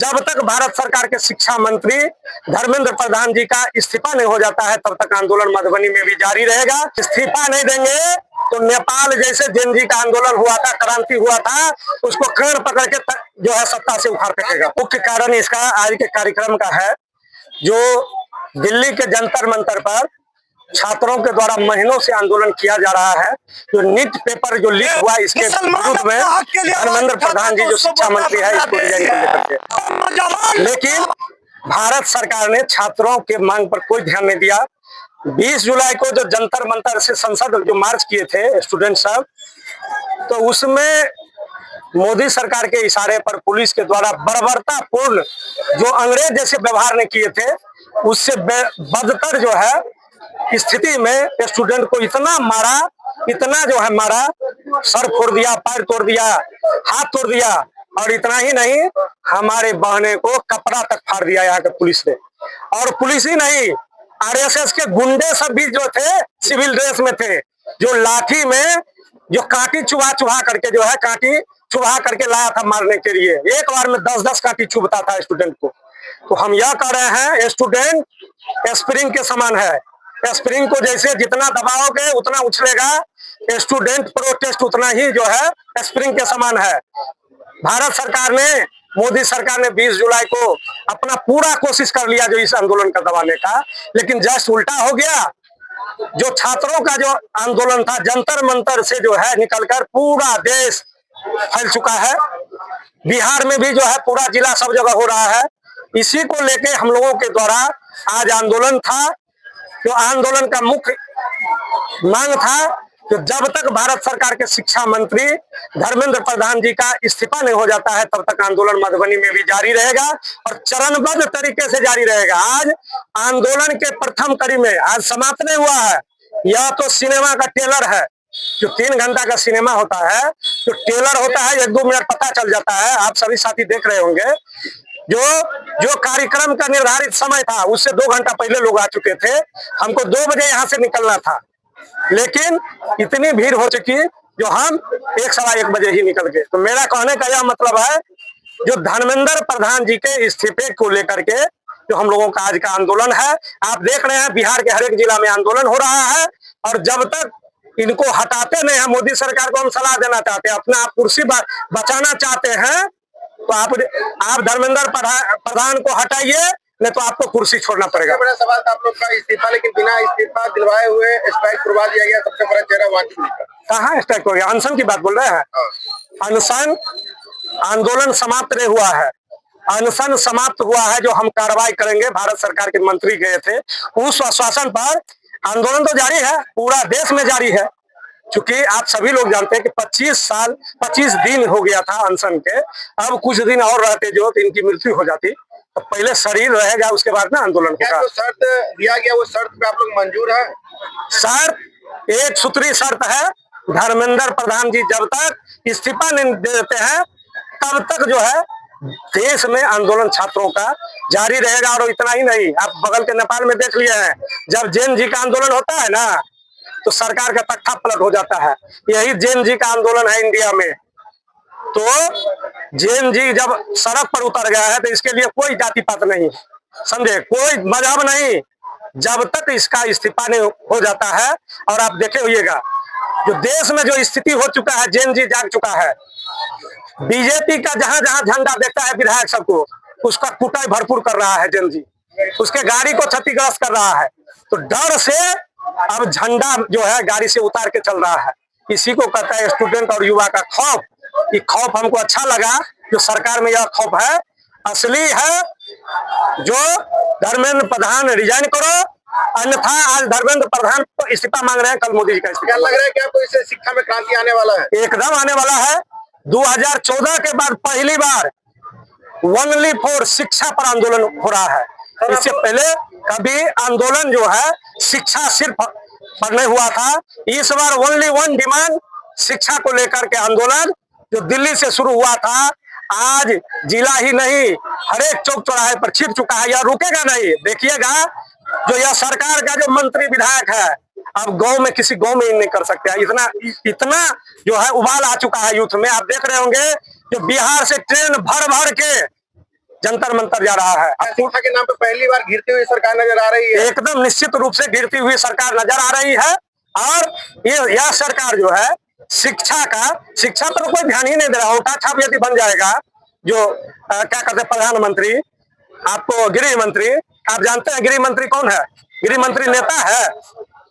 जब तक भारत सरकार के शिक्षा मंत्री धर्मेंद्र प्रधान जी का इस्तीफा नहीं हो जाता है तब तक आंदोलन मधुबनी में भी जारी रहेगा। इस्तीफा नहीं देंगे तो नेपाल जैसे जेनजी का आंदोलन हुआ था, क्रांति हुआ था, उसको कान पकड़ के जो है सत्ता से उखाड़ फेंकेगा। मुख्य कारण इसका आज के कार्यक्रम का है जो दिल्ली के जंतर मंतर पर छात्रों के द्वारा महीनों से आंदोलन किया जा रहा है। जो नीट पेपर जो लीक हुआ इसके विरुद्ध में धर्मेंद्र प्रधान जी जो शिक्षा मंत्री है इसको डिजाइन कर लेकर, लेकिन भारत सरकार ने छात्रों के मांग पर कोई ध्यान नहीं दिया। 20 जुलाई को जो जंतर मंतर से संसद जो मार्च किए थे स्टूडेंट सब, तो उसमें मोदी सरकार के इशारे पर पुलिस के द्वारा बर्बरतापूर्ण जो अंग्रेज जैसे व्यवहार ने किए थे उससे बदतर जो है स्थिति में स्टूडेंट को इतना मारा, इतना जो है मारा, सर फोड़ दिया, पैर तोड़ दिया, हाथ तोड़ दिया, और इतना ही नहीं हमारे बहने को कपड़ा तक फाड़ दिया यहाँ के पुलिस ने। और पुलिस ही नहीं, आरएसएस के गुंडे सब भी जो थे सिविल ड्रेस में थे, जो लाठी में जो कांटी चुभा चुभा करके जो है कांटी चुभा करके लाया था मारने के लिए। एक बार में 10-10 कांटी चुभता था स्टूडेंट को। तो हम यह कह रहे हैं स्टूडेंट स्प्रिंग के समान है, स्प्रिंग को जैसे जितना दबाओगे उतना उछलेगा, स्टूडेंट प्रोटेस्ट उतना ही जो है स्प्रिंग के समान है। भारत सरकार ने, मोदी सरकार ने 20 जुलाई को अपना पूरा कोशिश कर लिया जो इस आंदोलन का दबाने का, लेकिन जस्ट उल्टा हो गया। जो छात्रों का जो आंदोलन था जंतर मंतर से जो है निकलकर पूरा देश फैल चुका है। बिहार में भी जो है पूरा जिला सब जगह हो रहा है। इसी को लेके हम लोगों के द्वारा आज आंदोलन था। जो आंदोलन का मुख्य मांग था कि जब तक भारत सरकार के शिक्षा मंत्री धर्मेंद्र प्रधान जी का इस्तीफा नहीं हो जाता है तब तक आंदोलन मधुबनी में भी जारी रहेगा और चरणबद्ध तरीके से जारी रहेगा। आज आंदोलन के प्रथम कड़ी में आज समाप्त नहीं हुआ है। यह तो सिनेमा का ट्रेलर है। जो 3 घंटा का सिनेमा होता है, जो ट्रेलर होता है 1-2 मिनट पता चल जाता है। आप सभी साथी देख रहे होंगे जो कार्यक्रम का निर्धारित समय था उससे 2 घंटा पहले लोग आ चुके थे। हमको 2 बजे यहाँ से निकलना था, लेकिन इतनी भीड़ हो चुकी जो हम 1-1:15 बजे ही निकल गए। तो मेरा कहने का यह मतलब है जो धर्मेंद्र प्रधान जी के इस्तीफे को लेकर के जो हम लोगों का आज का आंदोलन है, आप देख रहे हैं बिहार के हर एक जिला में आंदोलन हो रहा है। और जब तक इनको हटाते नहीं है, मोदी सरकार को हम सलाह देना चाहते हैं, अपना आप कुर्सी बचाना चाहते हैं तो आप धर्मेंद्र प्रधान को हटाइए, नहीं तो आपको कुर्सी छोड़ना पड़ेगा। बड़ा सवाल था आप लोग का इस्तीफा, लेकिन बिना इस्तीफा दिलवाए हुए स्ट्राइक करवा दिया गया। सबसे बड़ा चेहरा वाकई कहाँ स्ट्राइक हो गया? अनशन की बात बोल रहे हैं? अनशन, आंदोलन समाप्त नहीं हुआ है। अनशन समाप्त हुआ है जो हम कार्रवाई करेंगे। भारत सरकार के मंत्री गए थे, उस आश्वासन पर आंदोलन तो जारी है, पूरा देश में जारी है। चूंकि आप सभी लोग जानते हैं कि 25 दिन हो गया था अनशन के। अब कुछ दिन और रहते जो तो इनकी मृत्यु हो जाती, तो पहले शरीर रहेगा उसके बाद ना आंदोलन होगा। जो शर्त दिया गया वो शर्त पे आप लोग मंजूर है? शर्त एक सूत्री शर्त है, धर्मेंद्र प्रधान जी जब तक इस्तीफा नहीं देते हैं तब तक जो है देश में आंदोलन छात्रों का जारी रहेगा। और इतना ही नहीं, आप बगल के नेपाल में देख लिए हैं, जब जैन जी का आंदोलन होता है ना तो सरकार का तख्ता पलट हो जाता है। यही जैन जी का आंदोलन है इंडिया में। तो जैन जी जब सड़क पर उतर गया है तो इसके लिए कोई जाति पात नहीं, समझे, कोई मजहब नहीं, जब तक इसका इस्तीफा नहीं हो जाता है। और आप देखे होइएगा जो देश में जो स्थिति हो चुका है, जैन जी जाग चुका है। बीजेपी का जहां जहां झंडा देखता है विधायक सबको, उसका कुटाई भरपूर कर रहा है जैन जी, उसके गाड़ी को क्षतिग्रस्त कर रहा है। तो डर से अब झंडा जो है गाड़ी से उतार के चल रहा है। इसी को कहता है स्टूडेंट और युवा का खौफ। ये खौफ हमको अच्छा लगा, जो सरकार में यह खौफ है असली है। जो धर्मेंद्र प्रधान रिजाइन करो, अन्यथा आज धर्मेंद्र प्रधान इस्तीफा मांग रहे हैं, कल मोदी जी का इस्तीफा। क्या लग रहा है कि आपको इससे शिक्षा में क्रांति आने वाला है? एकदम आने वाला है। 2014 के बाद पहली बार ओनली फॉर शिक्षा पर आंदोलन हो रहा है। इससे पहले कभी आंदोलन जो है शिक्षा सिर्फ पर नहीं हुआ था। इस बार ओनली वन डिमांड, शिक्षा को लेकर के आंदोलन जो दिल्ली से शुरू हुआ था, आज जिला ही नहीं हर एक चौक चौराहे पर छिप चुका है। यह रुकेगा नहीं। देखिएगा जो यह सरकार का जो मंत्री विधायक है, अब गांव में किसी गांव में नहीं कर सकते। इतना जो है उबाल आ चुका है यूथ में। आप देख रहे होंगे जो बिहार से ट्रेन भर भर के जंतर मंतर जा रहा है। शिक्षा के नाम पे पहली बार गिरती हुई सरकार नजर आ रही है। एकदम निश्चित रूप से गिरती हुई सरकार नजर आ रही है। और यह सरकार जो है शिक्षा पर कोई ध्यान ही नहीं दे रहा। उठा छाप यदि बन जाएगा जो क्या कहते हैं प्रधानमंत्री, आपको गृह मंत्री, आप जानते हैं गृह मंत्री कौन है? गृह मंत्री नेता है?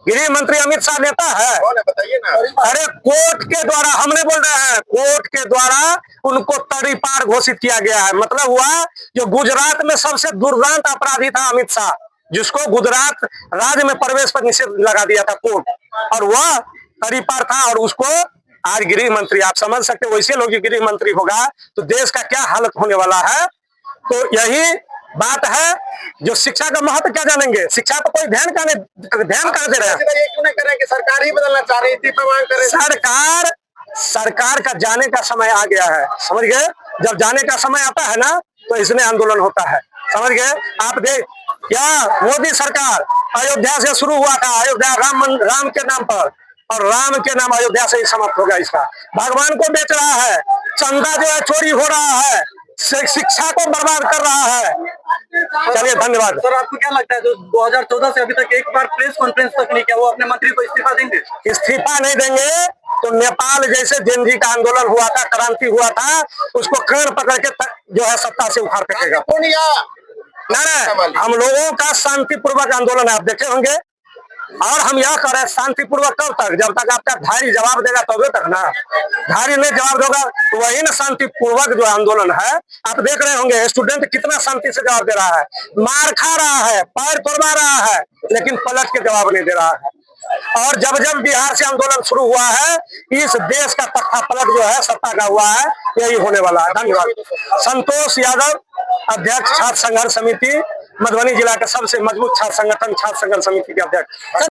गृह मंत्री अमित शाह नेता है? कौन है बताइए ना। अरे कोर्ट के द्वारा, हमने बोल रहे हैं कोर्ट के द्वारा उनको तड़ीपार घोषित किया गया है। मतलब हुआ जो गुजरात में सबसे दुर्दांत अपराधी था अमित शाह, जिसको गुजरात राज्य में प्रवेश पर निषेध लगा दिया था कोर्ट, और वह तड़ीपार था। और उसको आज गृह मंत्री, आप समझ सकते हो वैसे लोग गृह मंत्री होगा तो देश का क्या हालत होने वाला है। तो यही बात है। जो शिक्षा का महत्व क्या जानेंगे? शिक्षा पर कोई ध्यान कहाँ दे रहे हैं? ये क्यों नहीं कर रहे कि सरकार ही बदलना चाह रही थी, मांग कर रहे। सरकार का जाने का समय आ गया है, समझ गए? जब जाने का समय आता है ना तो इसमें आंदोलन होता है, समझ गए? आप देख क्या मोदी सरकार अयोध्या से शुरू हुआ था, अयोध्या राम के नाम पर, और राम के नाम अयोध्या से ही समाप्त होगा। इसका भगवान को बेच रहा है, चंदा जो है चोरी हो रहा है, शिक्षा को बर्बाद कर रहा है। चलिए धन्यवाद। सर आपको क्या लगता है जो 2014 से अभी तक एक बार प्रेस कॉन्फ्रेंस तक नहीं किया, वो अपने मंत्री को इस्तीफा देंगे? इस्तीफा नहीं देंगे तो नेपाल जैसे जेनजी का आंदोलन हुआ था, क्रांति हुआ था, उसको कान पकड़ के जो है सत्ता से उखाड़ फेंकेगा। हम लोगों का शांतिपूर्वक आंदोलन आप देखे होंगे। और हम यह कर रहे हैं शांतिपूर्वक कब तक? जब तक आपका धारी जवाब देगा तभी तक ना। धारी नहीं जवाब देगा तो वही ना शांतिपूर्वक जो आंदोलन है। आप देख रहे होंगे स्टूडेंट कितना शांति से जवाब दे रहा है, मार खा रहा है, पैर तोड़वा रहा है, लेकिन पलट के जवाब नहीं दे रहा है। और जब जब बिहार से आंदोलन शुरू हुआ है इस देश का तख्ता पलट जो है सत्ता का हुआ है, यही होने वाला है। धन्यवाद। संतोष यादव, अध्यक्ष छात्र संघर्ष समिति, मधुबनी जिला का सबसे मजबूत छात्र संगठन छात्र संघर्ष समिति के अध्यक्ष।